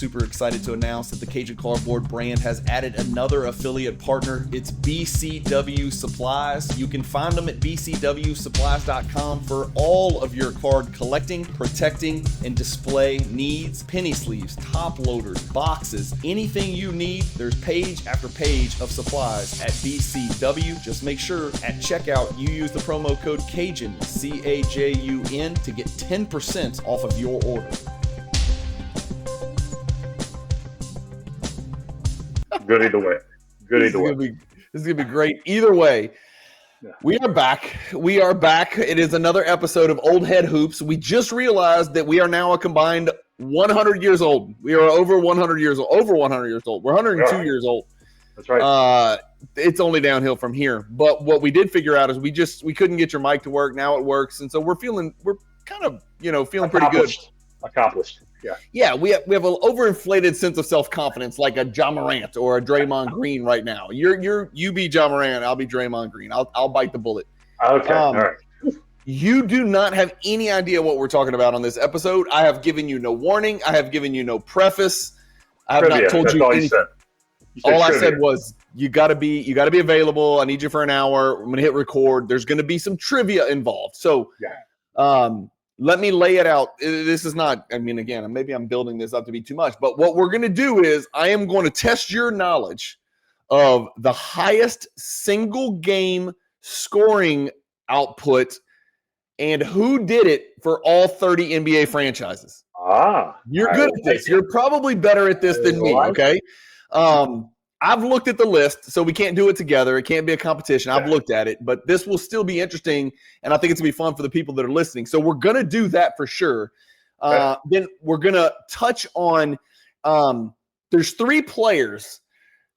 super excited to announce that the Cajun Cardboard brand has added another affiliate partner. It's BCW Supplies. You can find them at bcwsupplies.com for all of your card collecting, protecting, and display needs. Penny sleeves, top loaders, boxes, anything you need. There's page after page of supplies at BCW. Just make sure at checkout you use the promo code CAJUN, CAJUN, to get 10% off of your order. Good either way. Good either way. This is going to be great either way. Yeah. We are back. It is another episode of Old Head Hoops. We just realized that we are now a combined 100 years old. We are over 100 years old. We're 102 years old. That's right. It's only downhill from here. But what we did figure out is we couldn't get your mic to work. Now it works. And so we're kind of, feeling pretty good. Accomplished. Yeah. Yeah, we have an overinflated sense of self-confidence, like a Ja Morant or a Draymond Green right now. You be Ja Morant, I'll be Draymond Green. I'll bite the bullet. Okay. All right. You do not have any idea what we're talking about on this episode. I have given you no warning. I have given you no preface. I have not told you anything. All I said was you gotta be available. I need you for an hour. I'm gonna hit record. There's gonna be some trivia involved. So let me lay it out. This is not, again, maybe I'm building this up to be too much, but what we're going to do is I am going to test your knowledge of the highest single game scoring output and who did it for all 30 NBA franchises. You're good at this. You're probably better at this than me, okay? I've looked at the list, so we can't do it together. It can't be a competition. I've looked at it, but this will still be interesting, and I think it's going to be fun for the people that are listening. So we're going to do that for sure. Then we're going to touch on there's 3 players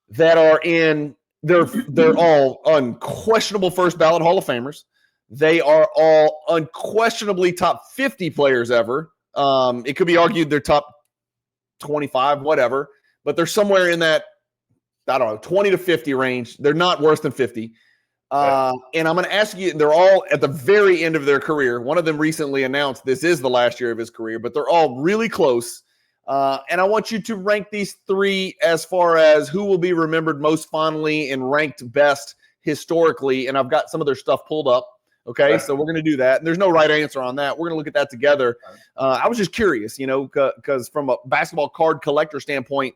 that are in – they're all unquestionable first ballot Hall of Famers. They are all unquestionably top 50 players ever. It could be argued they're top 25, whatever, but they're somewhere in that, 20 to 50 range. They're not worse than 50. And I'm going to ask you, they're all at the very end of their career. One of them recently announced this is the last year of his career, but they're all really close. And I want you to rank these 3 as far as who will be remembered most fondly and ranked best historically. And I've got some of their stuff pulled up. Okay, so we're going to do that. And there's no right answer on that. We're going to look at that together. I was just curious, because from a basketball card collector standpoint,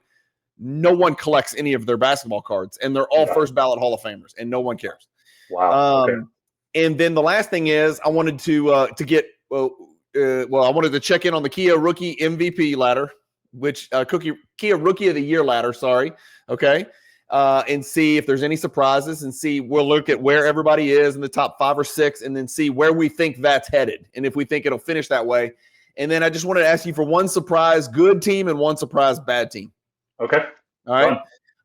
no one collects any of their basketball cards, and they're all first ballot Hall of Famers, and no one cares. Wow. And then the last thing is, I wanted to get I wanted to check in on the Kia Rookie MVP ladder, which Kia Rookie of the Year ladder. Sorry, okay, and see if there's any surprises, and we'll look at where everybody is in the top 5 or 6, and then see where we think that's headed, and if we think it'll finish that way. And then I just wanted to ask you for one surprise good team and one surprise bad team. Okay. All right.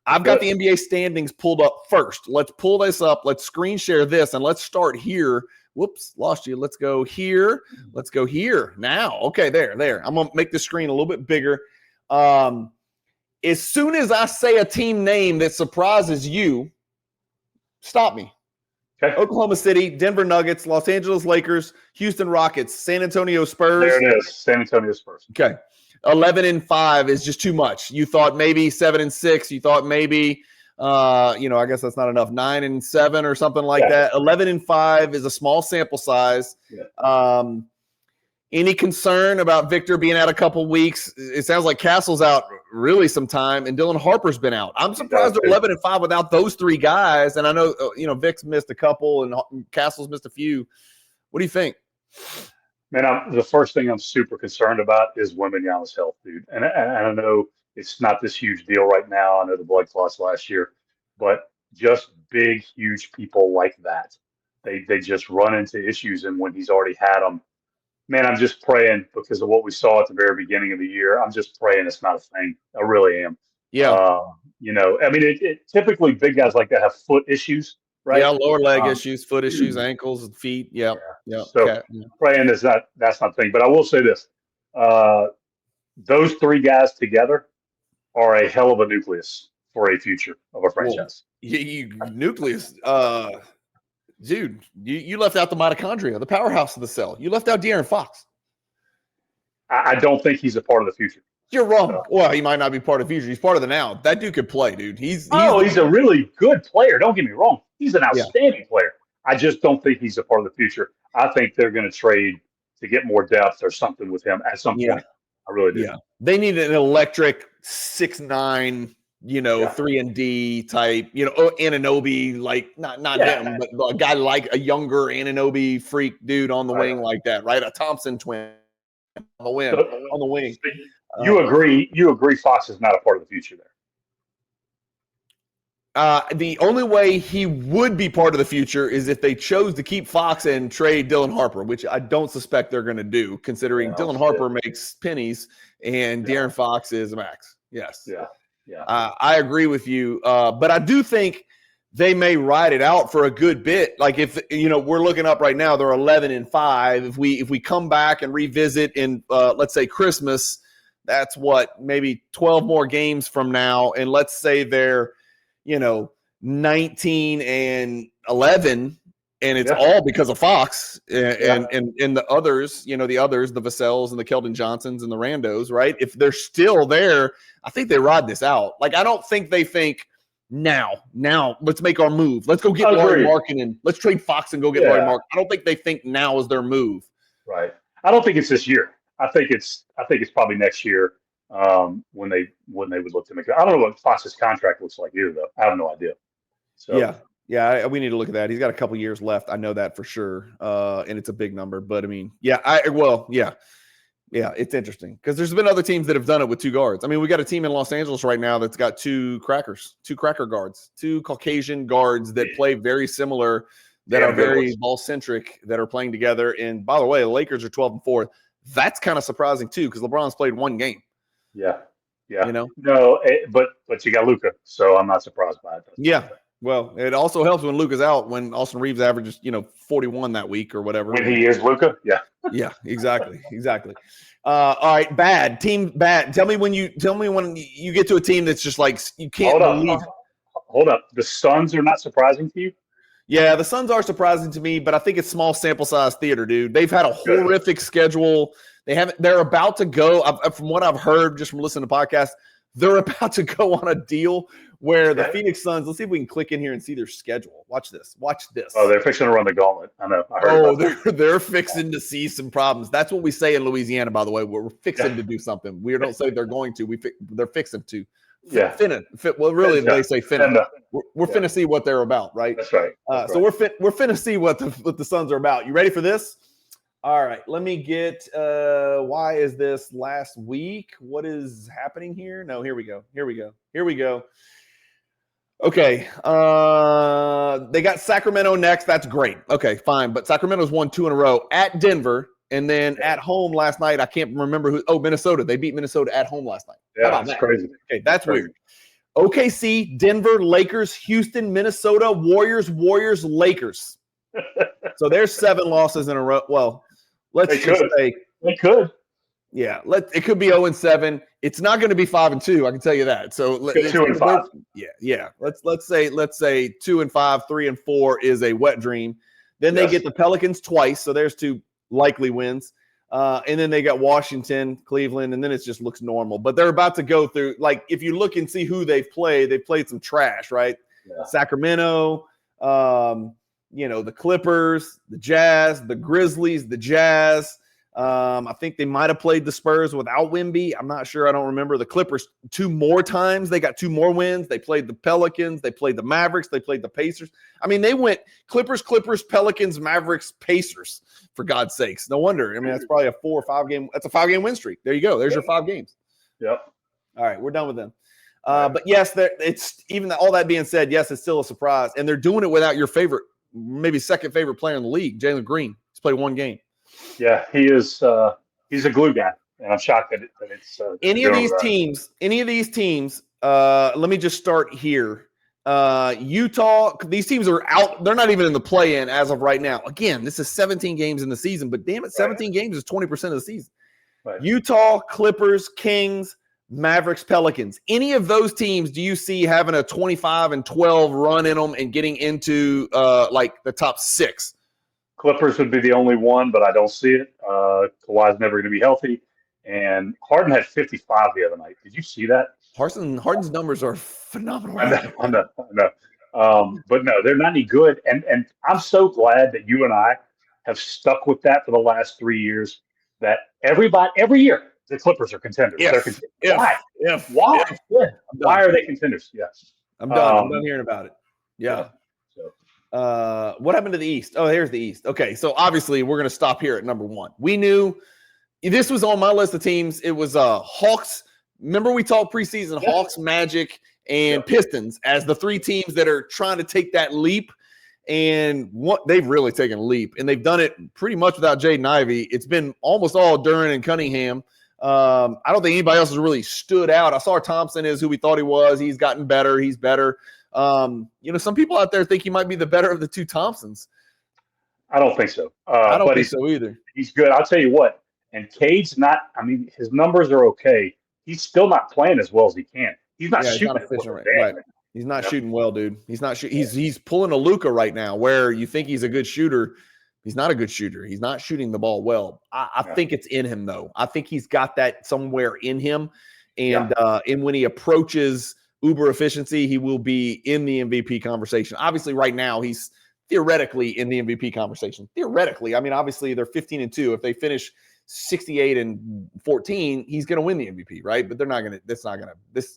I've got the NBA standings pulled up first. Let's pull this up. Let's screen share this, and let's start here. Whoops, lost you. Let's go here. Let's go here now. Okay, there. I'm going to make the screen a little bit bigger. As soon as I say a team name that surprises you, stop me. Okay. Oklahoma City, Denver Nuggets, Los Angeles Lakers, Houston Rockets, San Antonio Spurs. There it is, San Antonio Spurs. Okay. 11-5 is just too much. You thought maybe 7-6. You thought maybe, I guess that's not enough. 9-7 or something like that. 11-5 is a small sample size. Yeah. Any concern about Victor being out a couple weeks? It sounds like Castle's out really some time, and Dylan Harper's been out. I'm surprised they're 11-5 without those 3 guys. And I know, Vic's missed a couple and Castle's missed a few. What do you think? Man, the first thing I'm super concerned about is Wembanyama's health, dude. And I know it's not this huge deal right now. I know the blood clots last year, but just big, huge people like that, they just run into issues. And when he's already had them, man, I'm just praying because of what we saw at the very beginning of the year. I'm just praying it's not a thing. I really am. Yeah. Typically big guys like that have foot issues. Right. Yeah, lower leg issues, foot issues, ankles, feet. Yeah. So praying that's not the thing. But I will say this: those 3 guys together are a hell of a nucleus for a future of a franchise. Nucleus, dude. You left out the mitochondria, the powerhouse of the cell. You left out De'Aaron Fox. I don't think he's a part of the future. You're wrong. Well, he might not be part of the future. He's part of the now. That dude could play, dude. He's a really good player. Don't get me wrong. He's an outstanding player. I just don't think he's a part of the future. I think they're going to trade to get more depth or something with him at some point. I really do. Yeah. They need an electric 6'9", 3-and-D type, Anunoby, like not him, but a guy like a younger Anunoby freak dude on the wing like that, right? A Thompson twin on the wing. You agree Fox is not a part of the future there? The only way he would be part of the future is if they chose to keep Fox and trade Dylan Harper, which I don't suspect they're going to do, considering Dylan Harper makes pennies and De'Aaron Fox is a max. Yes. Yeah. I agree with you. But I do think they may ride it out for a good bit. Like if, we're looking up right now, they're 11-5. If we come back and revisit in, let's say Christmas, that's maybe 12 more games from now. And let's say they're, 19-11, and it's all because of Fox and the others, the Vassels and the Keldon Johnsons and the Randos, right? If they're still there, I think they ride this out. Like, I don't think they think now let's make our move. Let's go get Laurie Markkinen. Let's trade Fox and go get Laurie Markkinen. I don't think they think now is their move. Right. I don't think it's this year. I think it's probably next year. When they would look to make it. I don't know what Fox's contract looks like either, though. I have no idea. So we need to look at that. He's got a couple years left. I know that for sure. And it's a big number, but I mean, it's interesting because there's been other teams that have done it with two guards. I mean, we got a team in Los Angeles right now that's got two cracker guards, two Caucasian guards that play very similar, that are very ball centric, that are playing together. And by the way, the Lakers are 12-4. That's kind of surprising too because LeBron's played one game. Yeah. No, but you got Luka, so I'm not surprised by it. Yeah. Well, it also helps when Luka's out, when Austin Reeves averages, 41 that week or whatever. When he is Luka, yeah, exactly. All right, bad. Tell me when you get to a team that's just like you can't believe. Hold up. The Suns are not surprising to you? Yeah, the Suns are surprising to me, but I think it's small sample size theater, dude. They've had a horrific schedule. They're about to go, from what I've heard just from listening to podcasts, they're about to go on a deal where the Phoenix Suns, let's see if we can click in here and see their schedule. Watch this. Oh, they're fixing to run the gauntlet. I know. I heard they're fixing to see some problems. That's what we say in Louisiana, by the way. We're fixing to do something. We don't say they're going to. They're fixing to. They say finna. We're finna see what they're about, right? That's right. So we're finna see what the Suns are about. You ready for this? All right, let me get why is this last week? What is happening here? No, here we go. Okay. They got Sacramento next. That's great. Okay, fine. But Sacramento's won 2 in a row at Denver, and then at home last night. I can't remember who. Oh, Minnesota. They beat Minnesota at home last night. Yeah, that's crazy. Okay, that's weird. OKC, Denver, Lakers, Houston, Minnesota, Warriors, Lakers. So there's 7 losses in a row. Well, let's just say they could. Yeah, it could be 0-7. It's not going to be 5-2. I can tell you that. So 2-5. Yeah. Let's say 2-5, 3-4 is a wet dream. Then they get the Pelicans twice, so there's 2 likely wins. And then they got Washington, Cleveland, and then it just looks normal. But they're about to go through, like, if you look and see who they've played some trash, right? Yeah. Sacramento, the Clippers, the Jazz, the Grizzlies, the Jazz. I think they might have played the Spurs without Wemby. I'm not sure. I don't remember. The Clippers 2 more times. They got 2 more wins. They played the Pelicans. They played the Mavericks. They played the Pacers. I mean, they went Clippers, Pelicans, Mavericks, Pacers, for God's sakes. No wonder. I mean, that's probably a 4 or 5 game. That's a 5 game win streak. There you go. There's your 5 games. Yep. All right. We're done with them. But yes, it's even all that being said, yes, it's still a surprise. And they're doing it without your favorite, maybe second favorite player in the league, Jalen Green. He's played 1 game. Yeah, he is. He's a glue guy, and I'm shocked that it's. Any of these teams. Let me just start here. Utah. These teams are out. They're not even in the play-in as of right now. Again, this is 17 games in the season, but damn it, 17 games is 20% of the season. Right. Utah, Clippers, Kings, Mavericks, Pelicans. Any of those teams do you see having a 25-12 run in them and getting into like the top 6? Clippers would be the only one, but I don't see it. Kawhi's never going to be healthy. And Harden had 55 the other night. Did you see that? Harden's numbers are phenomenal. I know. But no, they're not any good. And I'm so glad that you and I have stuck with that for the last 3 years. That every year the Clippers are contenders. Why? Why are they contenders? Yes. I'm done. I'm done hearing about it. Yeah. What happened to the East? Oh, here's the East. Okay, so obviously we're going to stop here at number 1. We knew this was on my list of teams. It was Hawks. Remember we talked preseason, Hawks, Magic, and Pistons as the 3 teams that are trying to take that leap. And they've really taken a leap, and they've done it pretty much without Jaden Ivey. It's been almost all Duren and Cunningham. I don't think anybody else has really stood out. I saw Thompson is who we thought he was. He's gotten better. He's better. Some people out there think he might be the better of the 2 Thompsons. I don't think so. I don't think so either. He's good. I'll tell you what. And Cade's not. I mean, his numbers are okay. He's still not playing as well as he can. He's not shooting. He's not efficient, right? He's not shooting well, dude. He's not shooting. He's pulling a Luka right now, where you think he's a good shooter. He's not a good shooter. He's not shooting the ball well. I think it's in him, though. I think he's got that somewhere in him. And when he approaches uber efficiency, he will be in the MVP conversation. Obviously, right now, he's theoretically in the MVP conversation. Theoretically. I mean, obviously, they're 15-2. If they finish 68-14, he's going to win the MVP, right? But they're not going to. This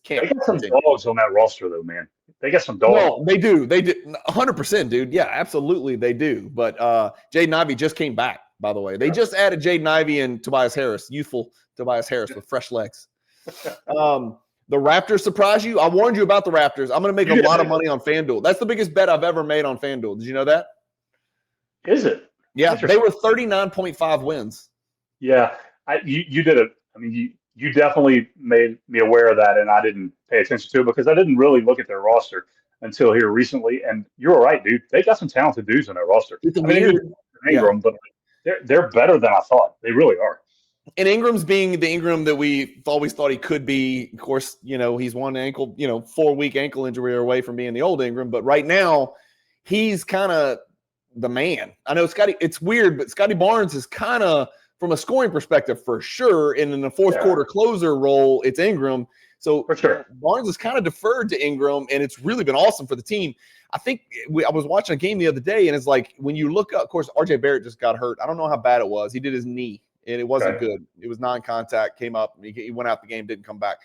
can't. They got some dogs on that roster, though, man. They got some dogs. No, they do. They do. 100%, dude. Yeah, absolutely, they do. But Jaden Ivey just came back, by the way. They just added Jaden Ivey and Tobias Harris, youthful Tobias Harris with fresh legs. The Raptors surprise you? I warned you about the Raptors. I'm going to make a lot of money on FanDuel. That's the biggest bet I've ever made on FanDuel. Did you know that? Is it? Yeah, they were 39.5 wins. Yeah, you did it. I mean, you definitely made me aware of that, and I didn't pay attention to it because I didn't really look at their roster until here recently. And you're right, dude. They got some talented dudes on their roster. Ingram, but they're better than I thought. They really are. And Ingram's being the Ingram that we always thought he could be. Of course, he's 4-week ankle injury away from being the old Ingram. But right now, he's kind of the man. I know it's weird, but Scotty Barnes is kind of, from a scoring perspective, for sure. And in the fourth quarter closer role, it's Ingram. So for sure, Barnes is kind of deferred to Ingram, and it's really been awesome for the team. I think I was watching a game the other day, and it's like when you look up, of course, RJ Barrett just got hurt. I don't know how bad it was. He did his knee, and it wasn't good. It was non-contact, came up, he went out the game, didn't come back.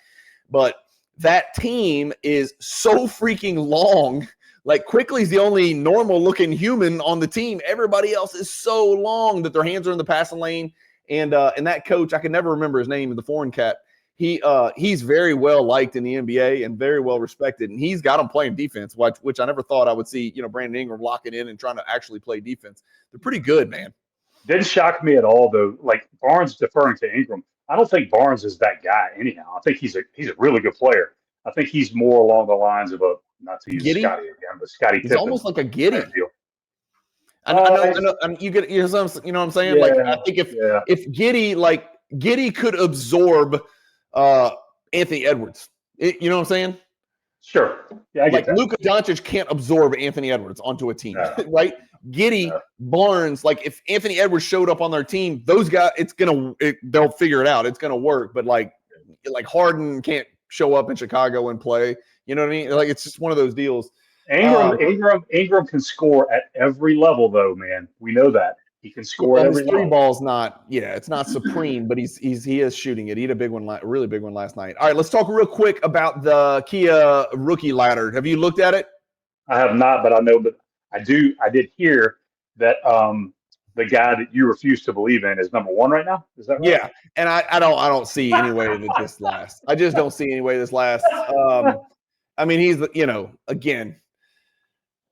But that team is so freaking long. Like, Quickly's the only normal-looking human on the team. Everybody else is so long that their hands are in the passing lane. And that coach, I can never remember his name, the foreign cat. He's very well liked in the NBA and very well respected. And he's got them playing defense, which I never thought I would see. Brandon Ingram locking in and trying to actually play defense. They're pretty good, man. Didn't shock me at all, though. Like, Barnes deferring to Ingram. I don't think Barnes is that guy anyhow. I think he's a really good player. I think he's more along the lines of not to use Giddey? Scotty again, but Scotty Pippen. He's almost like a Giddey. I know. You know what I'm saying? Yeah, like, I think if Giddey could absorb Anthony Edwards, you know what I'm saying? Sure. Yeah, I get that. Luka Doncic can't absorb Anthony Edwards onto a team, right? Giddey, Barnes, like if Anthony Edwards showed up on their team, those guys, they'll figure it out. It's gonna work. But like Harden can't show up in Chicago and play. You know what I mean? Like, it's just one of those deals. Ingram can score at every level, though, man. We know that. He can score at every level. Three ball's it's not supreme, but he is shooting it. He had a big one, really big one last night. All right, let's talk real quick about the Kia rookie ladder. Have you looked at it? I have not, but I know. But I did hear that the guy that you refuse to believe in is number 1 right now. Is that right? Yeah, and I don't see any way that this lasts. I just don't see any way this lasts. I mean, he's again.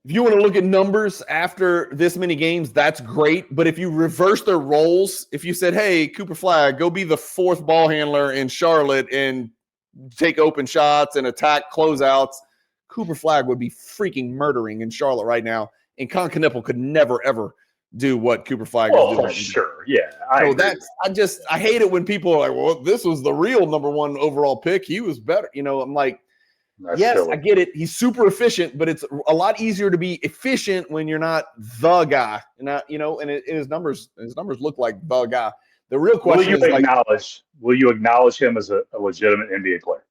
If you want to look at numbers after this many games, that's great. But if you reverse their roles, if you said, hey, Cooper Flagg, go be the 4th ball handler in Charlotte and take open shots and attack closeouts, Cooper Flagg would be freaking murdering in Charlotte right now. And Con Knippel could never, ever do what Cooper Flagg is doing. Oh, sure. Yeah. I hate it when people are like, well, this was the real number 1 overall pick. He was better. I'm like, yes, silly. I get it. He's super efficient, but it's a lot easier to be efficient when you're not the guy. And his numbers look like the guy. The real question is will you acknowledge him as a legitimate NBA player?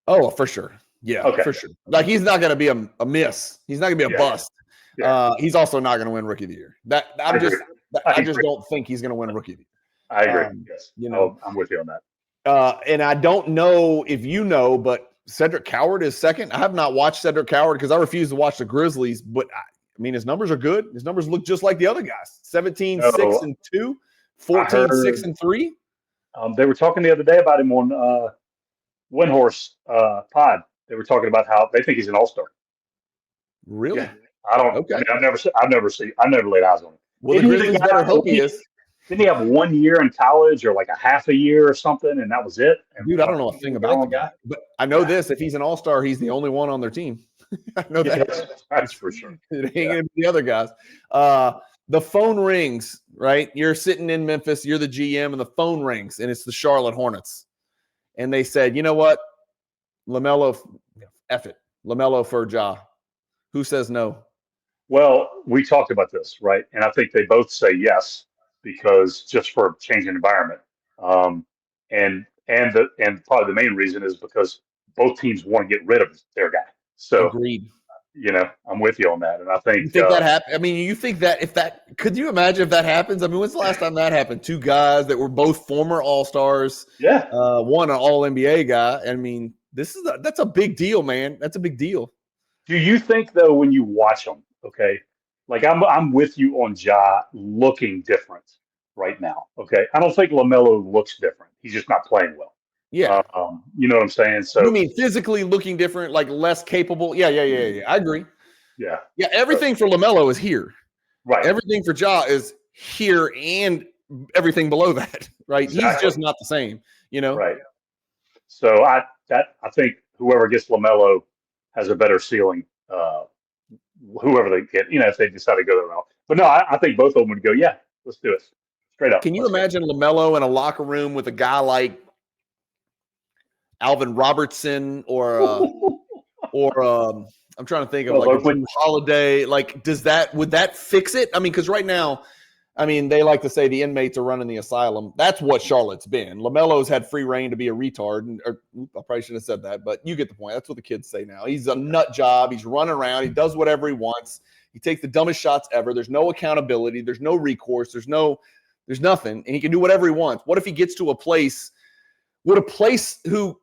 Oh, for sure. Yeah, okay. For sure. Like, he's not going to be a miss. He's not going to be a bust. Yeah. He's also not going to win Rookie of the Year. I just don't think he's going to win Rookie of the Year. I agree. Yes. I'm with you on that. And I don't know if you know, but Cedric Coward is second. I have not watched Cedric Coward because I refuse to watch the Grizzlies, but I mean, his numbers are good. His numbers look just like the other guys. 17, 6, and 2, 14, 6, and 3. They were talking the other day about him on Windhorse pod. They were talking about how they think he's an all-star. Really? Yeah. I don't. Okay. I mean, I've never laid eyes on him. Well, the Grizzlies better hope he is. Didn't he have 1 year in college or like a half a year or something, and that was it? Dude, I don't know a thing about the guy, but I know this: if he's an all-star, he's the only one on their team. I know that. That's for sure. It ain't gonna be the other guys. The phone rings, right? You're sitting in Memphis, you're the GM, and the phone rings, and it's the Charlotte Hornets, and they said, you know what, LaMelo, F it, LaMelo for Ja. Who says no? Well, we talked about this, right? And I think they both say yes, because just for changing environment. And probably the main reason is because both teams want to get rid of their guy. So agreed. I'm with you on that. And I think you think that happened. I mean, you think that could you imagine if that happens? I mean, when's the last time that happened? Two guys that were both former All-Stars. Yeah. One an All-NBA guy. I mean, that's a big deal, man. That's a big deal. Do you think, though, when you watch them, okay, like I'm with you on Ja looking different right now, okay? I don't think LaMelo looks different. He's just not playing well. Yeah. You know what I'm saying? So you mean physically looking different, like less capable? Yeah. I agree. Yeah. Yeah, everything for LaMelo is here. Right. Everything for Ja is here and everything below that, right? Exactly. He's just not the same, Right. So I think whoever gets LaMelo has a better ceiling, whoever they get, if they decide to go that route. But no, I think both of them would go, yeah, let's do it. Straight up. Can you imagine LaMelo in a locker room with a guy like Alvin Robertson or I'm trying to think of like a Holiday? Like, would that fix it? I mean, because right now, they like to say the inmates are running the asylum. That's what Charlotte's been. LaMelo's had free reign to be a retard. I probably shouldn't have said that, but you get the point. That's what the kids say now. He's a nut job. He's running around. He does whatever he wants. He takes the dumbest shots ever. There's no accountability. There's no recourse. There's nothing. And he can do whatever he wants. What if he gets to a place, would a place who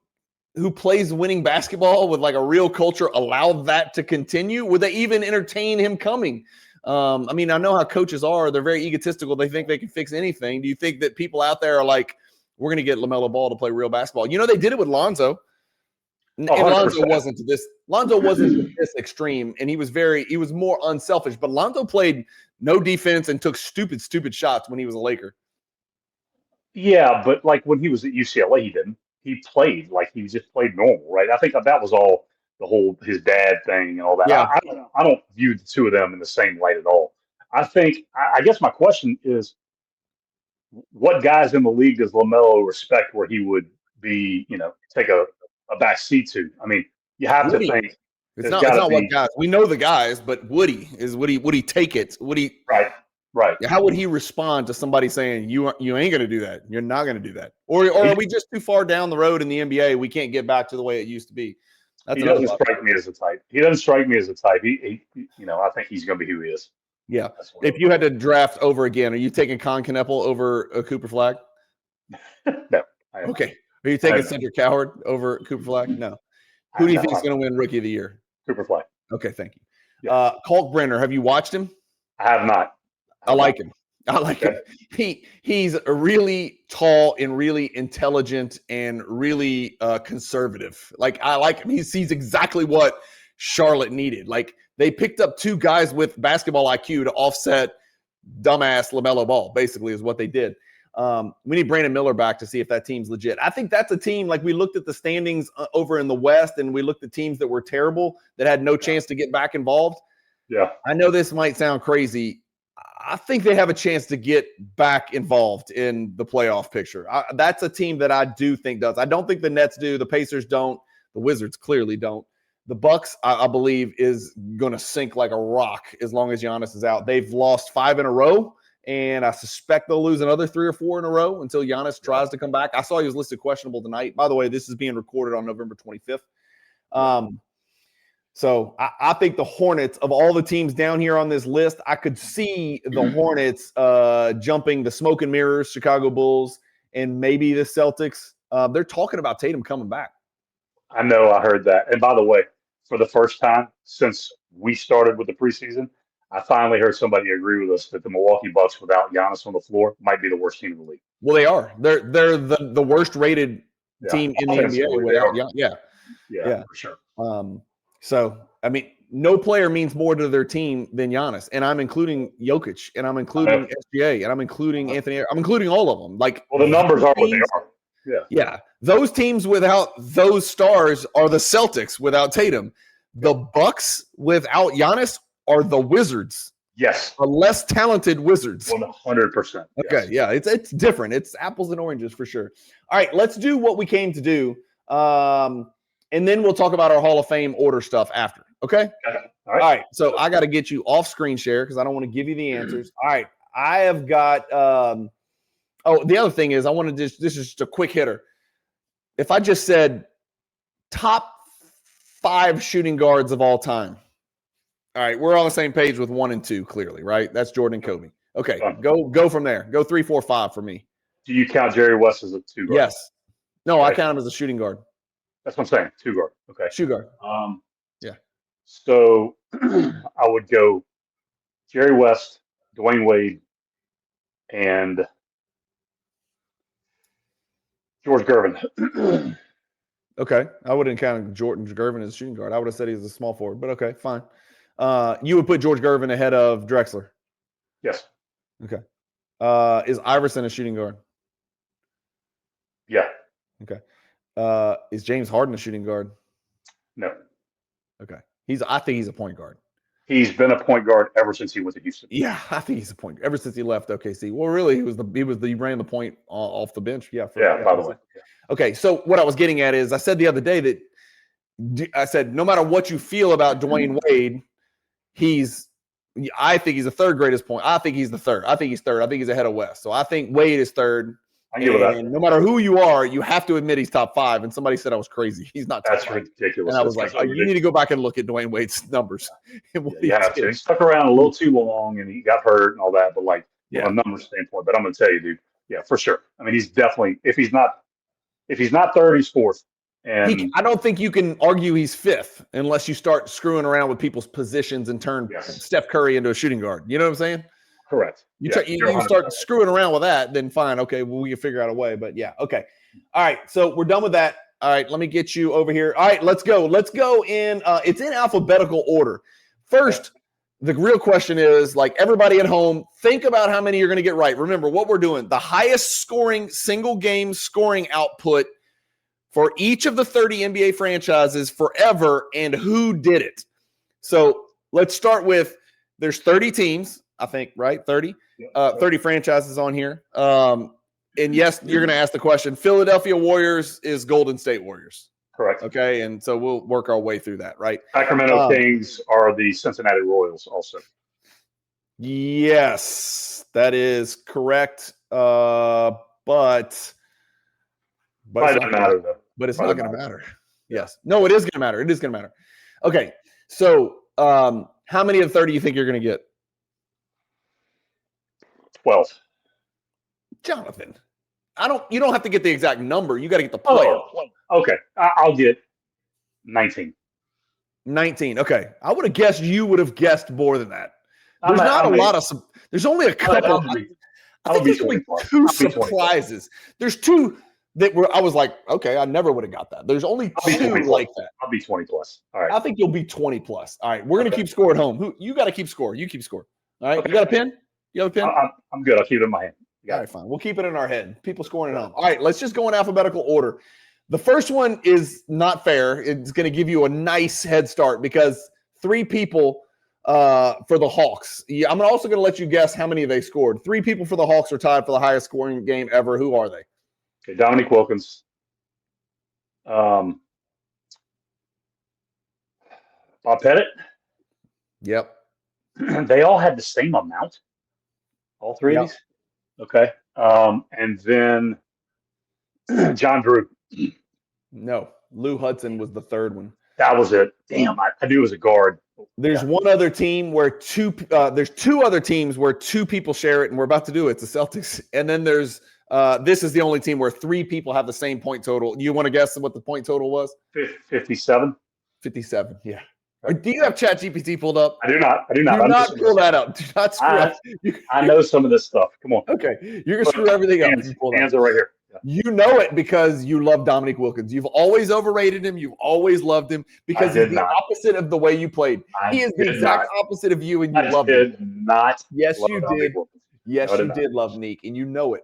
plays winning basketball with like a real culture allow that to continue? Would they even entertain him coming? I know how coaches are. They're very egotistical. They think they can fix anything. Do you think that people out there are like, we're going to get LaMelo Ball to play real basketball? They did it with Lonzo. And Lonzo wasn't to this extreme, and he was more unselfish. But Lonzo played no defense and took stupid shots when he was a Laker. Yeah, but like when he was at UCLA, he didn't. He played like he just played normal, right? I think that was all the whole his dad thing and all that. Yeah. I don't view the two of them in the same light at all. I guess my question is, what guys in the league does LaMelo respect where he would be, take a back seat to? I mean, you have to think. It's not what guys. We know the guys, but would he take it? Would he? Right. How would he respond to somebody saying, you ain't going to do that? You're not going to do that. Or are we just too far down the road in the NBA? We can't get back to the way it used to be. He doesn't strike me as a type. He doesn't strike me as a type. He I think he's going to be who he is. Yeah. If you had to draft over again, are you taking Con Kneppel over Cooper Flag? No. Okay. Are you taking Cedric Coward over Cooper Flag? No. Who do you think is going to win Rookie of the Year? Cooper Flag. Okay, thank you. Yeah. Kalkbrenner, have you watched him? I have not. I like him. He's really tall and really intelligent and really conservative. Like, I like him. He sees exactly what Charlotte needed. Like, they picked up two guys with basketball IQ to offset dumbass LaMelo Ball, basically, is what they did. We need Brandon Miller back to see if that team's legit. I think that's a team, like we looked at the standings over in the West and we looked at teams that were terrible that had no chance to get back involved. Yeah. I know this might sound crazy. I think they have a chance to get back involved in the playoff picture. That's a team that I do think does. I don't think the Nets do. The Pacers don't. The Wizards clearly don't. The Bucks, I believe, is going to sink like a rock as long as Giannis is out. They've lost 5 in a row, and I suspect they'll lose another 3 or 4 in a row until Giannis tries to come back. I saw he was listed questionable tonight. By the way, this is being recorded on November 25th. So I think the Hornets, of all the teams down here on this list, I could see the Hornets jumping the smoke and mirrors, Chicago Bulls, and maybe the Celtics. They're talking about Tatum coming back. I know, I heard that. And by the way, for the first time since we started with the preseason, I finally heard somebody agree with us that the Milwaukee Bucks without Giannis on the floor might be the worst team in the league. Well, they are. They're the worst rated team in the NBA without Giannis. Yeah, for sure. So, I mean, no player means more to their team than Giannis. And I'm including Jokic, and I'm including SGA, and I'm including Anthony. I'm including all of them. Like, well, the numbers are what they are. Yeah. Those teams without those stars are the Celtics without Tatum. The Bucks without Giannis are the Wizards. Yes. A less talented Wizards. 100%. Okay, yeah. It's different. It's apples and oranges for sure. All right, let's do what we came to do. And then we'll talk about our Hall of Fame order stuff after. Okay? All right. So I got to get you off screen share because I don't want to give you the answers. All right. I have got the other thing is I want to this is just a quick hitter. If I just said top 5 shooting guards of all time. All right, we're on the same page with 1 and 2, clearly, right? That's Jordan and Kobe. Okay, go from there. Go 3, 4, 5 for me. Do you count Jerry West as a 2 guard? Yes. No, I count him as a shooting guard. That's what I'm saying. 2 guard. Okay. Shoe guard. Yeah. So I would go Jerry West, Dwayne Wade, and George Gervin. Okay. I wouldn't count Jordan Gervin as a shooting guard. I would have said he's a small forward, but okay, fine. You would put George Gervin ahead of Drexler. Yes. Okay. Is Iverson a shooting guard? Yeah. Okay. Is James Harden a shooting guard? No. Okay. I think he's a point guard. He's been a point guard ever since he went to Houston. Yeah, I think he's a point guard ever since he left OKC. Well, really, he ran the point off the bench. Yeah. By the way. Yeah. Okay. So what I was getting at is I said the other day that I said no matter what you feel about Dwayne Wade, I think he's the 3rd greatest point. I think he's the 3rd. I think he's 3rd. I think he's ahead of West. So I think Wade is 3rd. I give that. No matter who you are, you have to admit he's top 5. And somebody said I was crazy. He's not top 5. That's ridiculous. And I was like, you need to go back and look at Dwayne Wade's numbers. He stuck around a little too long and he got hurt and all that. But from a numbers standpoint, but I'm going to tell you, dude, yeah, for sure. I mean, he's definitely if he's not 3rd, he's 4th. And I don't think you can argue he's 5th unless you start screwing around with people's positions and turn Steph Curry into a shooting guard. You know what I'm saying? Correct. You start screwing around with that, then fine. Okay, well, we can figure out a way. But yeah, okay. All right, so we're done with that. All right, let me get you over here. All right, let's go. Let's go in. It's in alphabetical order. First, the real question is, like everybody at home, think about how many you're going to get right. Remember what we're doing. The highest scoring single game scoring output for each of the 30 NBA franchises forever and who did it. So let's start with there's 30 teams, I think, right? 30? 30 franchises on here. And yes, you're going to ask the question, Philadelphia Warriors is Golden State Warriors. Correct. Okay, and so we'll work our way through that, right? Sacramento Kings are the Cincinnati Royals also. Yes, that is correct. But it doesn't matter, though. But it's not going to matter. Yes. No, it is going to matter. It is going to matter. Okay, so how many of the 30 do you think you're going to get? 12. Jonathan, you don't have to get the exact number. You got to get the player. Okay. I'll get 19. 19. Okay. I would have guessed you would have guessed more than that. There's only a couple. I think there's only 2 surprises. There's 2 that I was like, okay, I never would have got that. There's only 2 like that. I'll be 20 plus. All right. I think you'll be 20 plus. All right. We're going to keep score at home. You got to keep score. You keep score. All right. Okay. You got a pen? You have a pen? I'm good. I'll keep it in my hand. All right, fine. We'll keep it in our head. People scoring at home. All right, let's just go in alphabetical order. The first one is not fair. It's going to give you a nice head start because 3 people for the Hawks. Yeah, I'm also going to let you guess how many they scored. 3 people for the Hawks are tied for the highest scoring game ever. Who are they? Okay, Dominique Wilkins. Bob Pettit. Yep. They all had the same amount. All three of these? Okay. And then John Drew. No, Lou Hudson was the third one. That was it. Damn, I knew it was a guard. There's one other team where there's two other teams where two people share it, and we're about to do it. It's the Celtics. And then there's this is the only team where three people have the same point total. You want to guess what the point total was? 57. 57, yeah. Do you have ChatGPT pulled up? I do not. Do not pull that up. Do not screw up. I know some of this stuff. Come on. Okay. You're going to screw everything up. Hands are right here. Yeah. You know it because you love Dominique Wilkins. You've always overrated him. You've always loved him because he's the opposite of the way you played. He is the exact opposite of you, and you loved him. Not. Yes, you did. Yes, you did love Neek, and you know it.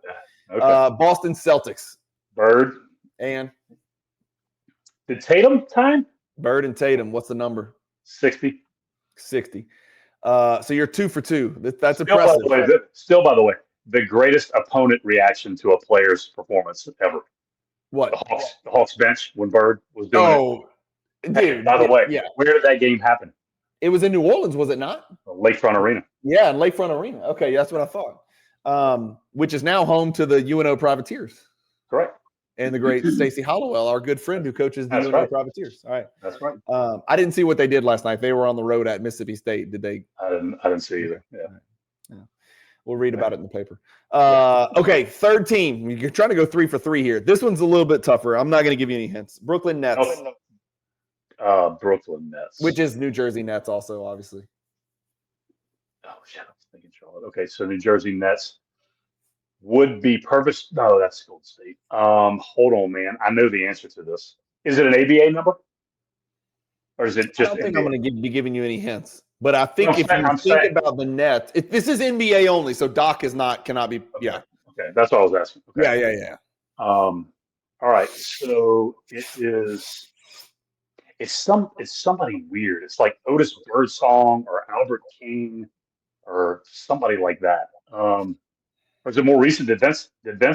Okay. Boston Celtics. Bird. And? Did Tatum time? Bird and Tatum. What's the number? 60. 60. So you're 2 for 2. That's impressive. Still, by the way, the greatest opponent reaction to a player's performance ever. What? The Hawks bench when Bird was doing it. Dude. By the way, where did that game happen? It was in New Orleans, was it not? Lakefront Arena. Yeah, in Lakefront Arena. Okay, that's what I thought. Which is now home to the UNO Privateers. Correct. And the great Stacey Hollowell, our good friend who coaches the UNO Privateers. All right. That's right. I didn't see what they did last night. They were on the road at Mississippi State. Did they? I didn't see either. Yeah. We'll read about it in the paper. Okay, third team. You're trying to go 3 for 3 here. This one's a little bit tougher. I'm not going to give you any hints. Brooklyn Nets. Brooklyn Nets. Which is New Jersey Nets also, obviously. Oh, shit. I was thinking Charlotte. Okay, so New Jersey Nets would be Purvis. No, that's Golden State. Hold on, man. I know the answer to this. Is it an ABA number? Or is it just I don't think I'm going to be giving you any hints. But I think if you think about the Nets, this is NBA only, so Doc cannot be. Okay. Yeah. Okay, that's what I was asking. Okay. Yeah. All right, so it's somebody weird. It's like Otis Birdsong or Albert King or somebody like that. Or is it more recent? Did Vince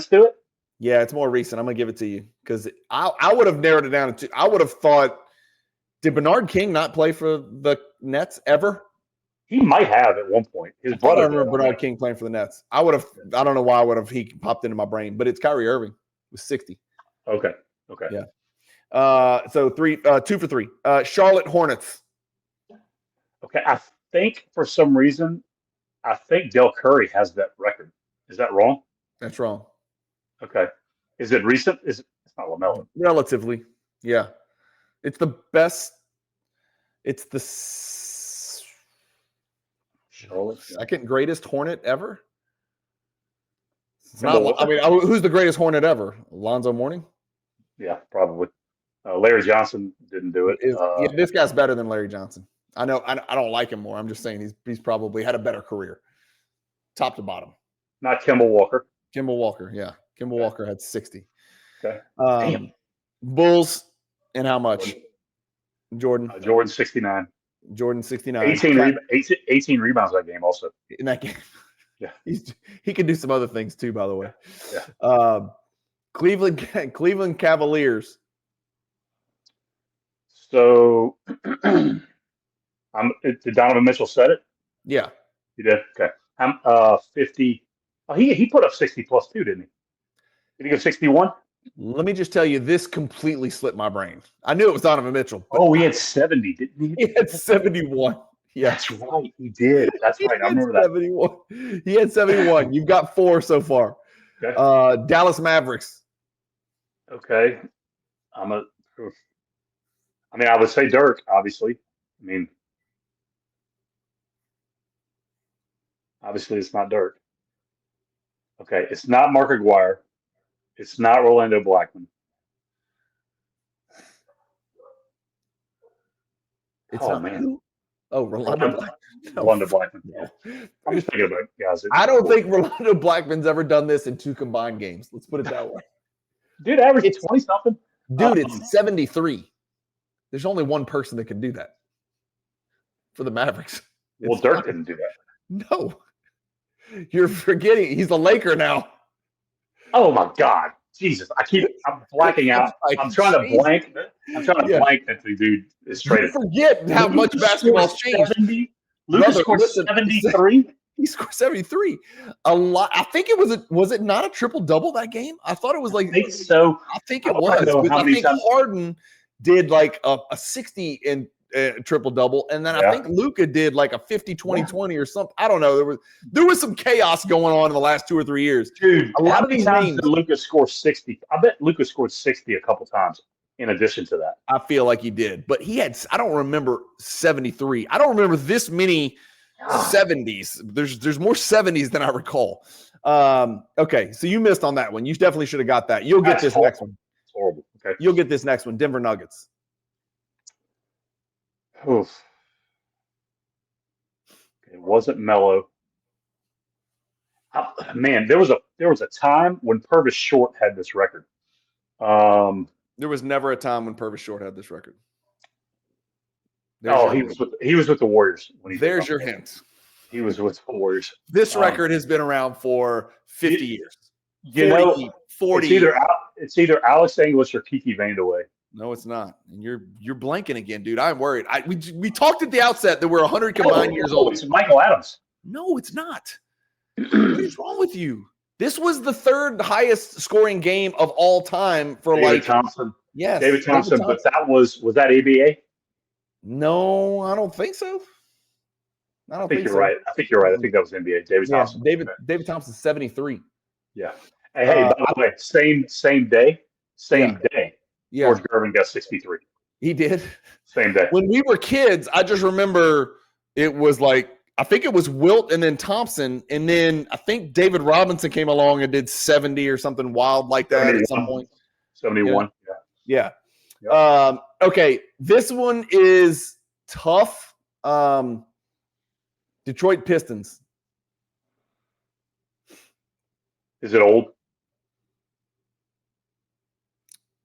do it? Yeah, it's more recent. I'm gonna give it to you because I would have narrowed it down to. I would have thought. Did Bernard King not play for the Nets ever? He might have at one point. His brother. I remember Bernard King playing for the Nets. I would have. I don't know why he popped into my brain, but it's Kyrie Irving. It was 60. Okay. Yeah. So 2 for 3. Charlotte Hornets. Okay, I think for some reason, Del Curry has that record. Is that wrong? That's wrong. Okay. Is it recent? It's not LaMelo. Relatively, yeah. It's the best. It's the Charlotte second greatest Hornet ever. It's not. I mean, who's the greatest Hornet ever? Alonzo Mourning. Yeah, probably. Larry Johnson didn't do it. This guy's better than Larry Johnson. I know. I don't like him more. I'm just saying he's probably had a better career, top to bottom. Not Kimball Walker. Kimball Walker, yeah. Kimball Walker had 60. Okay. Damn. Bulls and how much? Jordan. Jordan 69. Jordan 69. 18 rebounds that game also. In that game. Yeah. He can do some other things too, by the way. Yeah. Cleveland Cavaliers. So did Donovan Mitchell set it? Yeah. He did? Okay. I'm 50. Oh, he put up 60 plus too, didn't he? Did he go 61? Let me just tell you, this completely slipped my brain. I knew it was Donovan Mitchell. Oh, he had 70, didn't he? He had 71. Yeah. That's right. He did. That's right. I remember 71. That. He had 71. You've got 4 so far. Okay. Dallas Mavericks. Okay. I would say Dirk, obviously. I mean, obviously it's not Dirk. Okay. It's not Mark Aguirre. It's not Rolando Blackman. Man. Oh, Rolando Blackman. Rolando Blackman. Yeah. I'm just thinking about guys. I don't think Rolando Blackman's ever done this in 2 combined games. Let's put it that way. Dude, average 20-something. Dude, it's 73. There's only one person that can do that for the Mavericks. Well, Dirk didn't do that. No. You're forgetting. He's a Laker now. Oh, my God. Jesus. I'm blacking out. I'm trying to blank. Blank that the dude is traded. You forget how much basketball's changed. Lucas scored 73? He scored 73. A lot. I think it was it not a triple double that game? I thought it was like. I think so. I think it was. I think Harden did like a 60 in triple double, and then I think Luka did like a 50-20-20 or something. I don't know. There was some chaos going on in the last 2 or 3 years. Dude, a lot of these times did Luka score 60? I bet Luka scored 60 a couple times in addition to that. I feel like he did, but he had. I don't remember 73. I don't remember this many 70s. There's more 70s than I recall. Okay, so you missed on that one. You definitely should have got that. You'll get this next one. It's horrible. Okay. You'll get this next one. Denver Nuggets. Oof. It wasn't Melo. Man, there was a time when Purvis Short had this record. There was never a time when Purvis Short had this record. He was with the Warriors. There's your hint. He was with the Warriors. This record has been around for 50 years. 40. It's either Alex English or Kiki Vandeweghe. No, it's not. And you're blanking again, dude. I'm worried. We talked at the outset that we're 100 combined years old. It's Michael Adams. No, it's not. What is wrong with you? This was the third highest scoring game of all time for David Thompson. Yes, David Thompson. But that was that ABA? No, I don't think so. I think you're right. I think that was NBA. David Thompson. David Thompson, 73. Yeah. Hey, by the way, same day. Yeah. George Gervin got 63. He did. Same day. When we were kids, I just remember it was like, I think it was Wilt and then Thompson. And then I think David Robinson came along and did 70 or something wild like that at some point. 71. Yeah. Okay. This one is tough. Detroit Pistons. Is it old?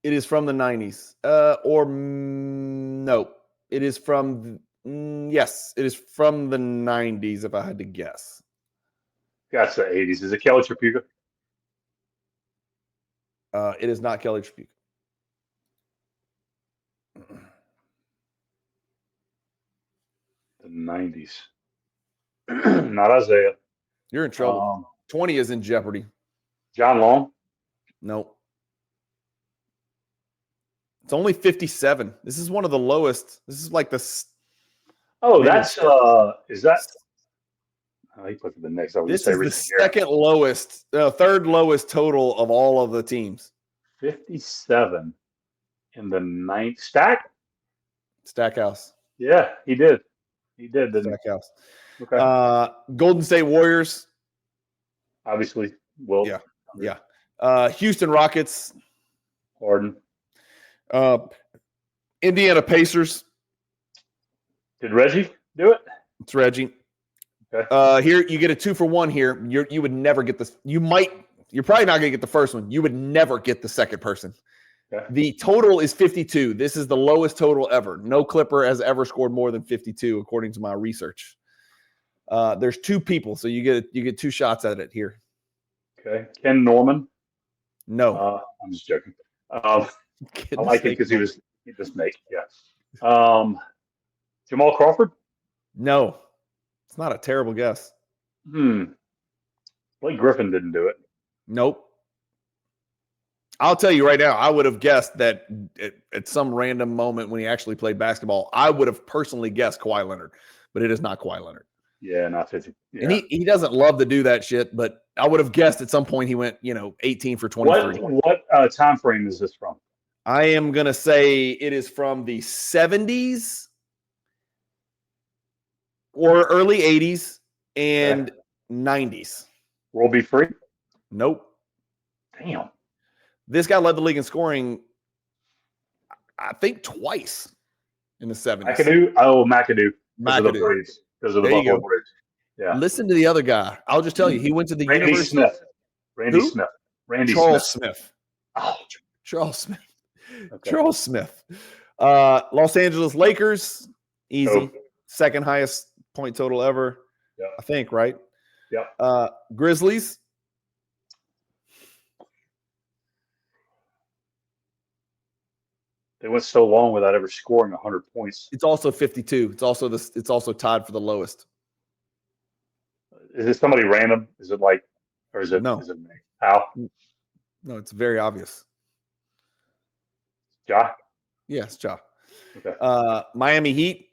It is from the 90s. No. It is from yes, it is from the 90s if I had to guess. That's the 80s. Is it Kelly Tripucka? It is not Kelly Tripucka. The 90s. Not Isaiah. You're in trouble. 20 is in jeopardy. John Long? Nope. It's only 57. This is one of the lowest. This is like the. Oh, that's is that? He put the Knicks. This is the second lowest, third lowest total of all of the teams. 57 in the ninth. Stackhouse. Yeah, he did. He did. Stackhouse. Okay. Golden State Warriors. Obviously, Will. Yeah. Houston Rockets. Harden. Indiana Pacers. Did Reggie do it? It's Reggie. Okay. Here you get a 2-for-1 here. You would never get this. You're probably not going to get the first one. You would never get the second person. Okay. The total is 52. This is the lowest total ever. No Clipper has ever scored more than 52, according to my research. There's two people, so you get two shots at it here. Okay. Ken Norman. No. I'm just joking. I like it because he was Snake. Yeah. Jamal Crawford. No. It's not a terrible guess. Blake Griffin didn't do it. Nope. I'll tell you right now, I would have guessed that at some random moment when he actually played basketball, I would have personally guessed Kawhi Leonard, but it is not Kawhi Leonard. Yeah, not 50. Yeah. And he doesn't love to do that shit, but I would have guessed at some point he went, 18 for 23. What time frame is this from? I am going to say it is from the 70s or early 80s and 90s. Will be free? Nope. Damn. This guy led the league in scoring, I think, twice in the 70s. McAdoo? Oh, McAdoo. Because of the Buffalo Braves. Yeah. Listen to the other guy. I'll just tell you, he went to the University. Randy Smith. Charles Smith. Oh. Charles Smith. Okay. Charles Smith. Los Angeles Lakers, easy. Oh. Second highest point total ever, I think, right? Yeah. Grizzlies. They went so long without ever scoring 100 points. It's also 52. It's also tied for the lowest. Is it somebody random? Is it like, or is it? No. Is it me? How? No, it's very obvious. Ja? Yes, Ja. Okay. Miami Heat.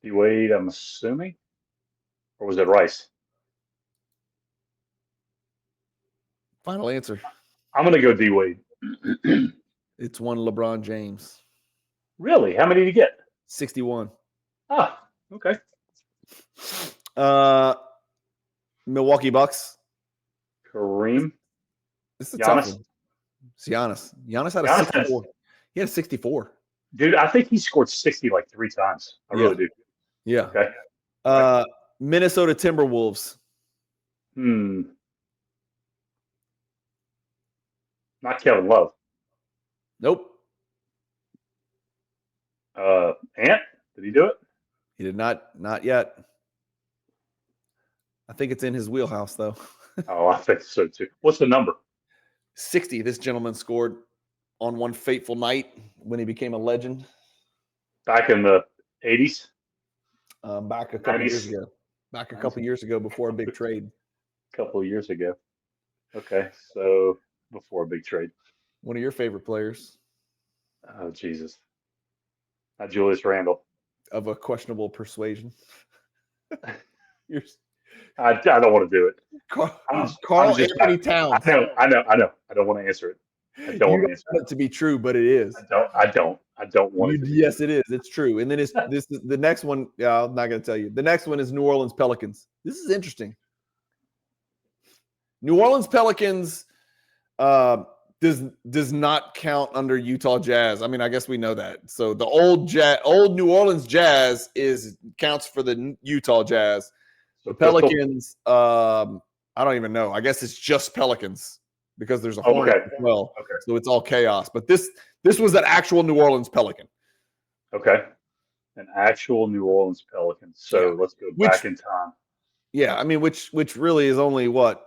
D-Wade, I'm assuming, or was it Rice? Final answer. I'm gonna go D-Wade. It's one LeBron James. Really? How many did you get? 61. Ah, okay. Milwaukee Bucks. Kareem. This is a tough one. It's Giannis. Giannis had a 64. He had a 64. Dude, I think he scored 60 like 3 times. I really do. Yeah. Okay. Minnesota Timberwolves. Not Kevin Love. Nope. Ant? Did he do it? He did not. Not yet. I think it's in his wheelhouse, though. Oh, I think so, too. What's the number? 60. This gentleman scored on one fateful night when he became a legend. Back in the 80s? Back a couple years ago. Back a couple years ago before a big trade. A couple of years ago. Okay, so before a big trade. One of your favorite players. Oh, Jesus. Not Julius Randle. Of a questionable persuasion. I don't want to do it. Carl Anthony Towns. I know. I don't want to answer it. I don't want to answer it to be true, but it is. I don't want it. Yes, it is. It's true. And then this is the next one. Yeah, I'm not going to tell you. The next one is New Orleans Pelicans. This is interesting. New Orleans Pelicans does not count under Utah Jazz. I mean, I guess we know that. So the old New Orleans Jazz counts for the Utah Jazz. The Pelicans, I don't even know. I guess it's just Pelicans because there's a Hornet as well. Okay. So it's all chaos. But this was an actual New Orleans Pelican. Okay. An actual New Orleans Pelican. So let's go back in time. Yeah, I mean, which really is only what?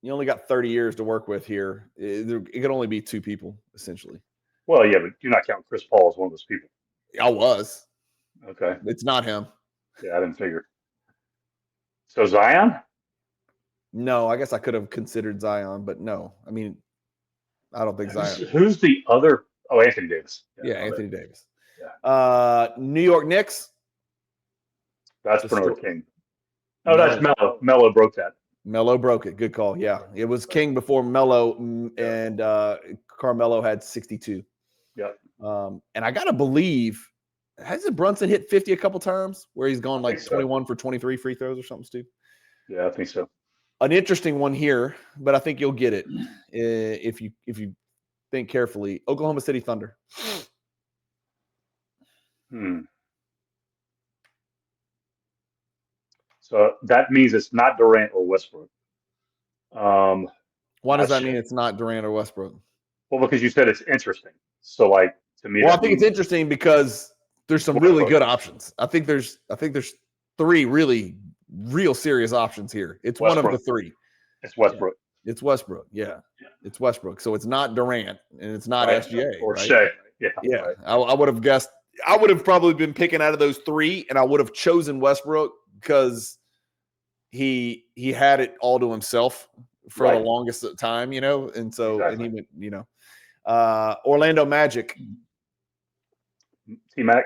You only got 30 years to work with here. It could only be 2 people, essentially. Well, yeah, but you're not counting Chris Paul as one of those people. I was. Okay. It's not him. Yeah, I didn't figure. So Zion? No, I guess I could have considered Zion, but no. I mean, I don't think Zion. Who's the other? Oh, Anthony Davis. Yeah, Anthony Davis. Yeah. New York Knicks. That's Bernard King. Oh, that's Melo. Melo broke that. Melo broke it. Good call. Yeah, it was King before Melo, and Carmelo had 62. Yep. And I gotta believe, hasn't Brunson hit 50 a couple times where he's gone like 21 for 23 free throws or something, Stu? Yeah, I think so. An interesting one here, but I think you'll get it if you think carefully. Oklahoma City Thunder. So that means it's not Durant or Westbrook. Why does that mean it's not Durant or Westbrook? Well, because you said it's interesting. So, like, to me, I think it's interesting because there's some really good options. I think there's 3 real serious options here. It's Westbrook. One of the 3. It's Westbrook. Yeah. It's Westbrook. Yeah. It's Westbrook. So it's not Durant and it's not SGA or Shea. Yeah. Right. I would have guessed. I would have probably been picking out of those 3, and I would have chosen Westbrook because he had it all to himself for the longest time, and so and he went, Orlando Magic. T-Mac.